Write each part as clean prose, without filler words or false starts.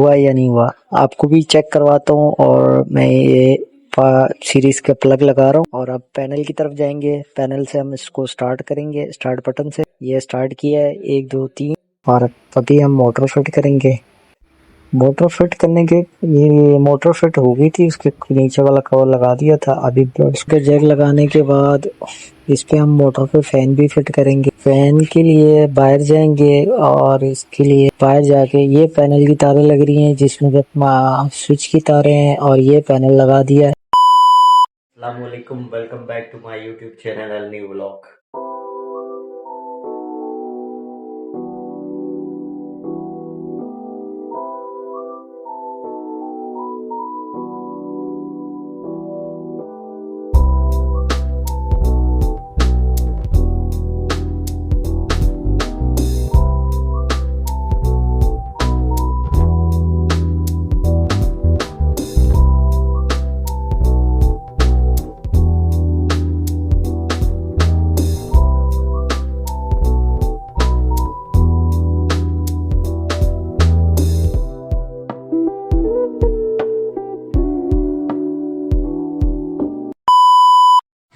हुआ या नहीं हुआ आपको भी चेक करवाता हूँ। और मैं ये सीरीज का प्लग लगा रहा हूँ और अब पैनल की तरफ जाएंगे। पैनल से हम इसको स्टार्ट करेंगे, स्टार्ट बटन से। ये स्टार्ट किया है 1 2 3 और अभी हम मोटर फिट करेंगे। मोटर फिट करने के ये मोटर फिट हो गई थी, उसके नीचे वाला कवर लगा दिया था। अभी उसके जैक लगाने के बाद इस पे हम मोटर पे फैन भी फिट करेंगे। फैन के लिए बाहर जाएंगे और इसके लिए बाहर जाके ये पैनल की तारें लग रही हैं जिसमें स्विच की तारें हैं और ये पैनल लगा दिया है। अस्सलाम वालेकुम, welcome back to my YouTube channel all new vlog.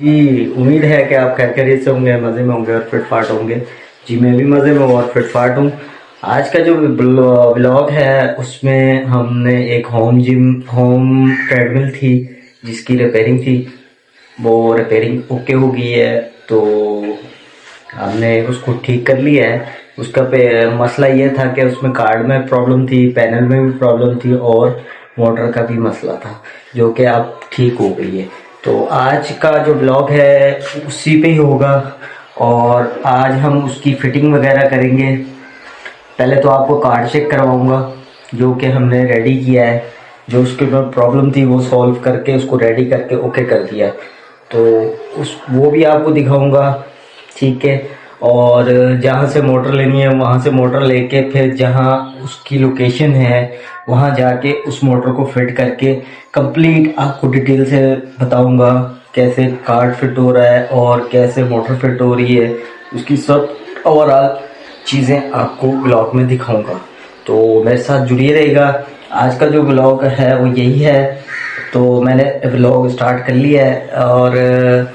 जी, उम्मीद है कि आप खैरियत से होंगे, मज़े में होंगे और फिटफाट होंगे। जी, मैं भी मज़े में और फिटफाट हूँ। आज का जो ब्लॉग है उसमें हमने एक होम ट्रेडमिल थी जिसकी रिपेयरिंग थी, वो रिपेयरिंग ओके हो गई है। तो हमने उसको ठीक कर लिया है। उसका मसला ये था कि उसमें कार्ड में प्रॉब्लम थी, पैनल में भी प्रॉब्लम थी और मोटर का भी मसला था, जो कि अब ठीक हो गई है। तो आज का जो ब्लॉग है उसी पे ही होगा और आज हम उसकी फिटिंग वगैरह करेंगे। पहले तो आपको कार्ड चेक करवाऊंगा जो कि हमने रेडी किया है। जो उसके बाद प्रॉब्लम थी वो सॉल्व करके उसको रेडी करके ओके कर दिया है। तो वो भी आपको दिखाऊंगा, ठीक है। और जहाँ से मोटर लेनी है वहाँ से मोटर लेके फिर जहाँ उसकी लोकेशन है वहाँ जाके उस मोटर को फिट करके कंप्लीट आपको डिटेल से बताऊंगा कैसे कार्ड फिट हो रहा है और कैसे मोटर फिट हो रही है। उसकी सब ओवरऑल चीज़ें आपको ब्लॉग में दिखाऊंगा, तो मेरे साथ जुड़िए रहेगा। आज का जो ब्लॉग है वो यही है। तो मैंने ब्लॉग स्टार्ट कर लिया है और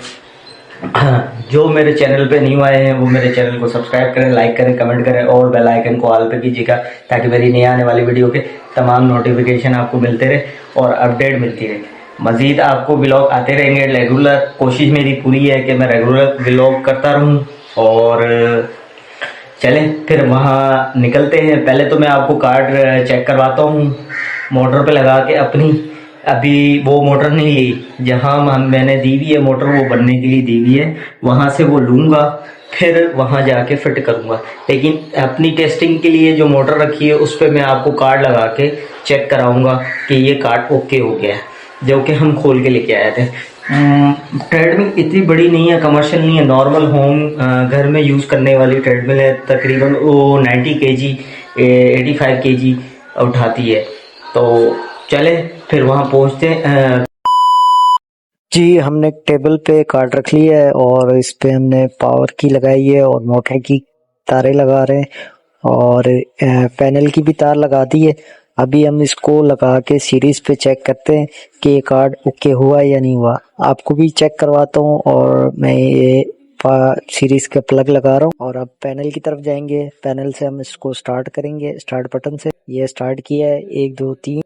जो मेरे चैनल पे न्यू आए हैं वो मेरे चैनल को सब्सक्राइब करें, लाइक करें, कमेंट करें और बेल आइकन को ऑल पे कीजिएगा ताकि मेरी नई आने वाली वीडियो के तमाम नोटिफिकेशन आपको मिलते रहे और अपडेट मिलती रहे। मज़ीद आपको ब्लॉग आते रहेंगे रेगुलर। कोशिश मेरी पूरी है कि मैं रेगुलर ब्लॉग करता रहूं। और चलें फिर वहाँ निकलते हैं। पहले तो मैं आपको कार्ड चेक करवाता हूँ मोटर पे लगा के अपनी। अभी वो मोटर नहीं ली, जहाँ मैंने दी हुई है मोटर वो बनने के लिए दी हुई है, वहाँ से वो लूँगा फिर वहाँ जाके फिट करूँगा। लेकिन अपनी टेस्टिंग के लिए जो मोटर रखी है उस पर मैं आपको कार्ड लगा के चेक कराऊँगा कि ये कार्ड ओके हो गया है, जो कि हम खोल के लेके आए थे। ट्रेडमिल इतनी बड़ी नहीं है, कमर्शियल नहीं है, नॉर्मल होम घर में यूज़ करने वाली ट्रेडमिल है। तकरीबन वो 90 केजी 85 केजी उठाती है। तो चले फिर वहाँ पहुँचते हैं। जी, हमने टेबल पे कार्ड रख लिया है और इस पे हमने पावर की लगाई है और मोटर की तारें लगा रहे हैं और पैनल की भी तार लगा दी है। अभी हम इसको लगा के सीरीज पे चेक करते हैं कि ये कार्ड ओके हुआ या नहीं हुआ। आपको भी चेक करवाता हूँ और मैं ये सीरीज का प्लग लगा रहा हूँ और अब पैनल की तरफ जाएंगे। पैनल से हम इसको स्टार्ट करेंगे, स्टार्ट बटन से। ये स्टार्ट किया है 1 2 3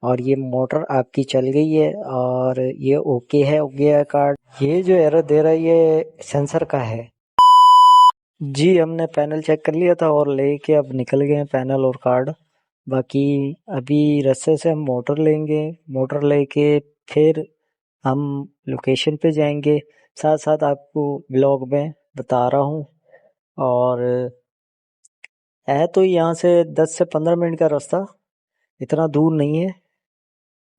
और ये मोटर आपकी चल गई है और ये ओके है, हो गया है कार्ड। ये जो एरर दे रहा है ये सेंसर का है। जी, हमने पैनल चेक कर लिया था और लेके अब निकल गए हैं पैनल और कार्ड। बाकी अभी रास्ते से हम मोटर लेंगे, मोटर लेके फिर हम लोकेशन पे जाएंगे। साथ साथ आपको ब्लॉग में बता रहा हूँ। और है तो यहाँ से 10 से 15 मिनट का रास्ता, इतना दूर नहीं है।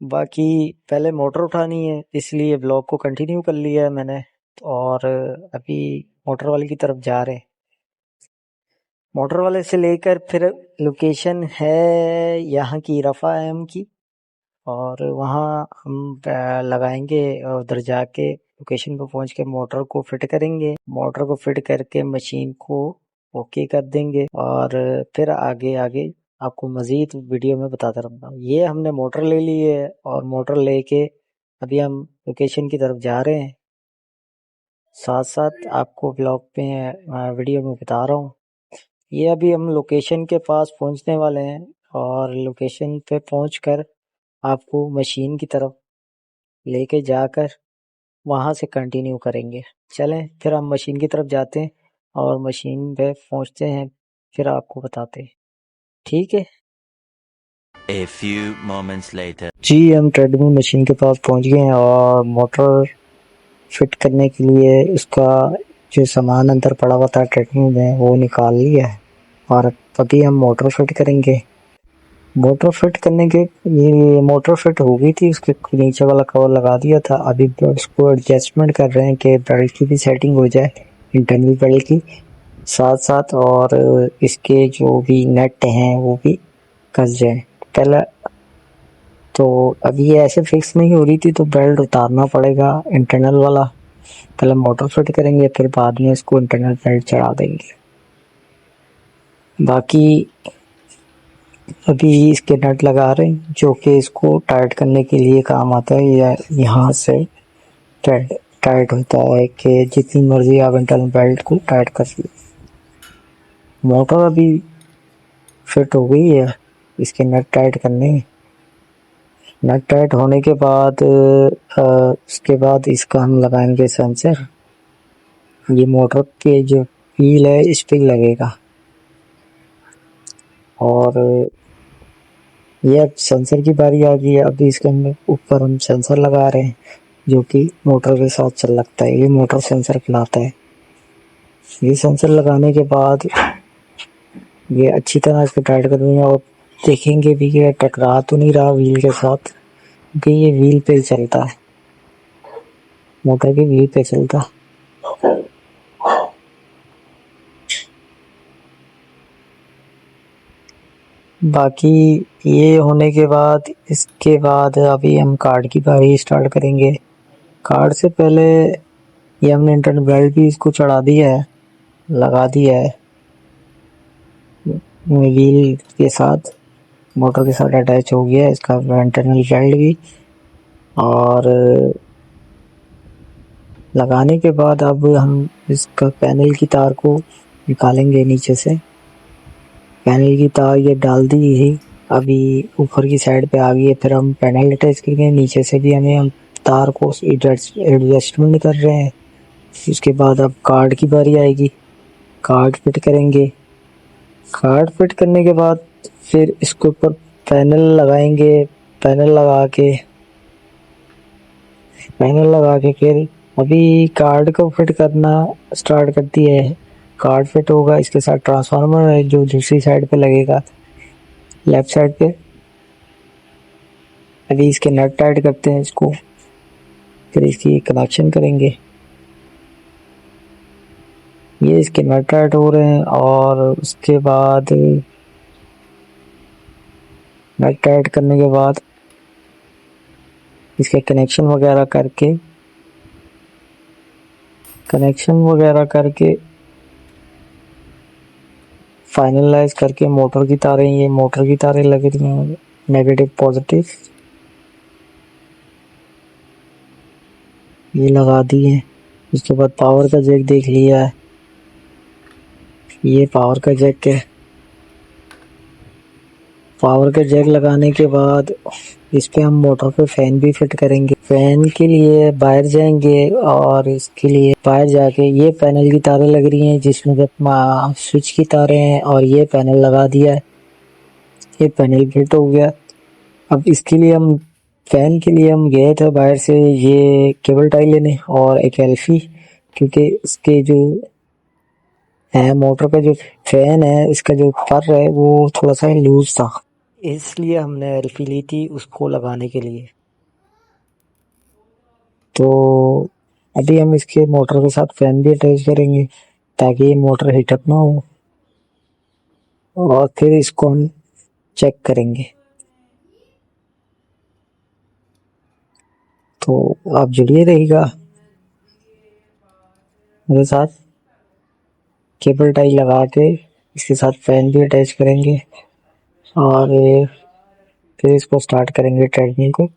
बाकी पहले मोटर उठानी है इसलिए ब्लॉग को कंटिन्यू कर लिया है मैंने। और अभी मोटर वाले की तरफ जा रहे हैं। मोटर वाले से लेकर फिर लोकेशन है यहाँ की रफ़ा एम की और वहाँ हम लगाएंगे। उधर जाके लोकेशन पर पहुँच के मोटर को फिट करेंगे। मोटर को फिट करके मशीन को ओके कर देंगे और फिर आगे आगे आपको मज़ीद वीडियो में बताता रहूँगा। ये हमने मोटर ले ली है और मोटर लेके अभी हम लोकेशन की तरफ जा रहे हैं। साथ-साथ आपको ब्लॉग पे वीडियो में बता रहा हूँ। ये अभी हम लोकेशन के पास पहुँचने वाले हैं और लोकेशन पे पहुँचकर आपको मशीन की तरफ लेके जाकर वहाँ से कंटिन्यू करेंगे। चलें फिर हम मशीन की तरफ जाते हैं और मशीन पे पहुँचते हैं, फिर आपको बताते हैं। ठीक है? A few moments later. जी, हम ट्रेडमिल मशीन के पास पहुँच गए हैं और मोटर फिट करने के लिए उसका जो सामान अंदर पड़ा हुआ था ट्रेडमिल में वो निकाल लिया है और अभी हम मोटर फिट करेंगे। मोटर फिट करने के ये मोटर फिट हो गई थी, उसके नीचे वाला कवर लगा दिया था। अभी उसको एडजस्टमेंट कर रहे हैं कि बेल्ट की भी सेटिंग हो जाए, इंटरनल बेल्ट की साथ साथ, और इसके जो भी नट हैं वो भी कस जाए। पहले तो अभी ये ऐसे फिक्स नहीं हो रही थी तो बेल्ट उतारना पड़ेगा इंटरनल वाला। पहले मोटर फिट करेंगे फिर बाद में इसको इंटरनल बेल्ट चढ़ा देंगे। बाकी अभी इसके नट लगा रहे हैं जो कि इसको टाइट करने के लिए काम आता है, या यहाँ से टाइट होता है कि जितनी मर्जी आप इंटरनल बेल्ट को टाइट कर लीजिए। मोटर अभी फिट हो गई है, इसके नट टाइट करने हैं। नट टाइट होने के बाद उसके बाद इसका हम लगाएंगे सेंसर। ये मोटर के जो व्हील है इस पे लगेगा और ये अब सेंसर की बारी आ गई है। अभी इसके अंदर ऊपर हम सेंसर लगा रहे हैं जो कि मोटर के साथ चल लगता है। ये मोटर सेंसर कहलाता है। ये सेंसर लगाने के बाद ये अच्छी तरह से टाइट कर देंगे और देखेंगे भी कि टकरा तो नहीं रहा व्हील के साथ, क्योंकि ये व्हील पे चलता है, मोटर के व्हील पे चलता है। बाकी ये होने के बाद इसके बाद अभी हम कार्ड की बारी स्टार्ट करेंगे। कार्ड से पहले ये हमने इंटरनल बेल्ट भी इसको चढ़ा दिया है, लगा दिया है व्हील के साथ, मोटर के साथ अटैच हो गया है इसका इंटरनल बेल्ट भी। और लगाने के बाद अब हम इसका पैनल की तार को निकालेंगे नीचे से। पैनल की तार ये डाल दी थी, अभी ऊपर की साइड पे आ गई है। फिर हम पैनल अटैच करेंगे, नीचे से भी हम तार को एडजस्टमेंट कर रहे हैं। इसके बाद अब कार्ड की बारी आएगी, कार्ड फिट करेंगे। कार्ड फिट करने के बाद फिर इसके ऊपर पैनल लगाएंगे। पैनल लगा के फिर अभी कार्ड को फिट करना स्टार्ट करती है। कार्ड फिट होगा, इसके साथ ट्रांसफार्मर है जो दूसरी साइड पे लगेगा, लेफ्ट साइड पे। अभी इसके नट टाइट करते हैं इसको, फिर इसकी कनेक्शन करेंगे। ये इसके नट टाइट हो रहे हैं और उसके बाद नट टाइट करने के बाद इसके कनेक्शन वगैरह करके फाइनलाइज करके मोटर की तारें लगी रही हैं, नेगेटिव पॉजिटिव ये लगा दी है। उसके बाद पावर का जैक देख लिया है, ये पावर का जैक है। पावर का जैक लगाने के बाद इस पे हम मोटर पे फैन भी फिट करेंगे। फैन के लिए बाहर जाएंगे और इसके लिए बाहर जाके ये पैनल की तारें लग रही हैं जिसमें स्विच की तारें हैं और ये पैनल लगा दिया है। ये पैनल फिट हो गया। अब इसके लिए हम फैन के लिए हम गए थे बाहर से ये केबल टाई लेने और एक एल्फी, क्योंकि इसके जो है मोटर का जो फैन है इसका जो पर है वो थोड़ा सा लूज था, इसलिए हमने एल्फी ली थी उसको लगाने के लिए। तो अभी हम इसके मोटर के साथ फैन भी अटैच करेंगे ताकि ये मोटर हीटअप ना हो, और फिर इसको हम चेक करेंगे। तो आप जुड़िए रहिएगा मेरे साथ। केबल टाई लगा के इसके साथ फैन भी अटैच करेंगे और फिर इसको स्टार्ट करेंगे ट्रेडमिल को।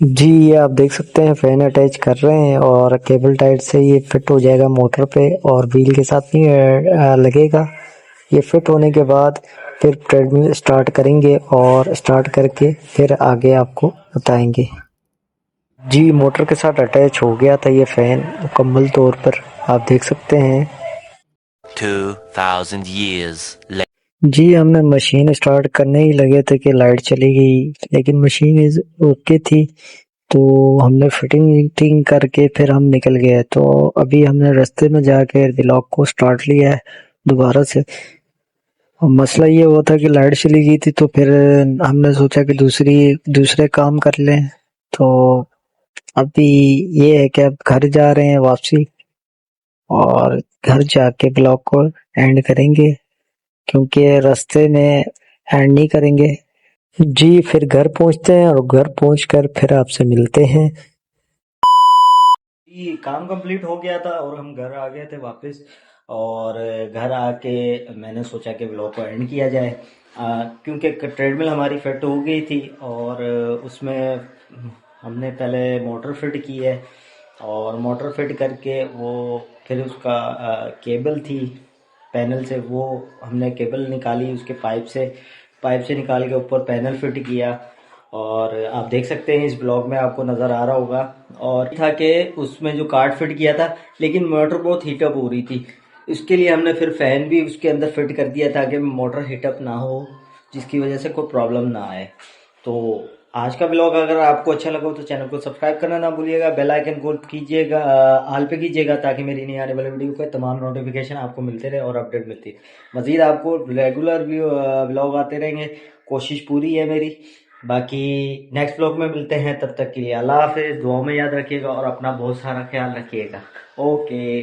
जी, ये आप देख सकते हैं फैन अटैच कर रहे हैं और केबल टाइट से ये फिट हो जाएगा मोटर पे और व्हील के साथ नहीं लगेगा। ये फिट होने के बाद फिर ट्रेडमिल स्टार्ट करेंगे और स्टार्ट करके फिर आगे आपको बताएंगे। जी, मोटर के साथ अटैच हो गया था ये फैन मुकम्मल तौर पर, आप देख सकते हैं। 2000 years later. जी, हमने मशीन स्टार्ट करने ही लगे थे कि लाइट चली गई, लेकिन मशीन इज ओके थी, तो हमने फिटिंग करके फिर हम निकल गए। तो अभी हमने रास्ते में जाके व्लॉग को स्टार्ट लिया है दोबारा से। और मसला ये हुआ था कि लाइट चली गई थी, तो फिर हमने सोचा कि दूसरे काम कर लें। तो अभी ये है कि अब घर जा रहे हैं वापसी, और घर जाके ब्लॉग को एंड करेंगे, क्योंकि रास्ते में एंड नहीं करेंगे। जी, फिर घर पहुंचते हैं और घर पहुंचकर फिर आपसे मिलते हैं। जी, काम कंप्लीट हो गया था और हम घर आ गए थे वापस। और घर आके मैंने सोचा कि व्लॉग को एंड किया जाए, क्योंकि ट्रेडमिल हमारी फिट हो गई थी और उसमें हमने पहले मोटर फिट की है। और मोटर फिट करके वो फिर उसका केबल थी पैनल से, वो हमने केबल निकाली उसके पाइप से निकाल के ऊपर पैनल फिट किया। और आप देख सकते हैं इस ब्लॉग में आपको नज़र आ रहा होगा। और था कि उसमें जो कार्ड फिट किया था, लेकिन मोटर बहुत हीटअप हो रही थी। इसके लिए हमने फिर फ़ैन भी उसके अंदर फिट कर दिया ताकि मोटर हीटअप ना हो, जिसकी वजह से कोई प्रॉब्लम ना आए। तो आज का ब्लॉग अगर आपको अच्छा लगा हो तो चैनल को सब्सक्राइब करना ना भूलिएगा, बेल आइकन को कीजिएगा, ऑल पे कीजिएगा, ताकि मेरी नई आने वाली वीडियो के तमाम नोटिफिकेशन आपको मिलते रहे और अपडेट मिलती है। मज़ीद आपको रेगुलर भी ब्लॉग आते रहेंगे, कोशिश पूरी है मेरी। बाकी नेक्स्ट ब्लॉग में मिलते हैं, तब तक के लिए अल्लाह हाफिज़। दुआओं में याद रखिएगा और अपना बहुत सारा ख्याल रखिएगा। ओके।